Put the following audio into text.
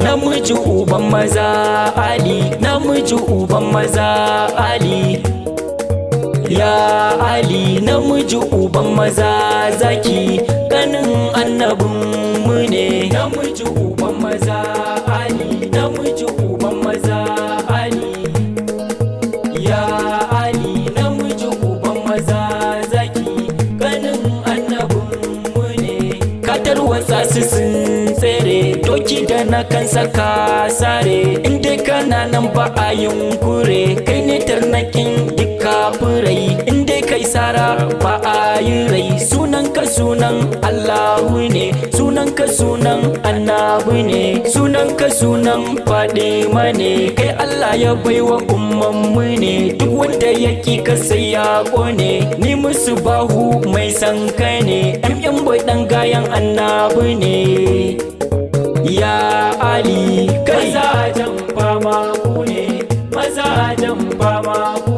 namiji uban maza Ali, namiji uban maza Ali. Ya Ali namiji uban maza zaki, ganin annabin mu ne. Namiji uban maza Ali, namiji uban maza Ali. Ya Ali namiji uban maza zaki, ganin annabin mu ne. Ka tarwatsa su sun tsere, doki da na kan saka sare. Inda kana nan ba a yunkure, kai ne tarnakin kafirai. Inda kai sara ba a yi rai, sunanka sunan Allahu ne, sunanka sunan annabi ne, sunanka sunan Fadima ne. Kai Allah ya baiwa ummanmu ne, duk wanda ya ki ka sai ya kone. Ni musu bahu mai san kai ne, yan boy dan gayan annabi ne. Ya Ali kai mazajen fama ku ne, mazajen fama ku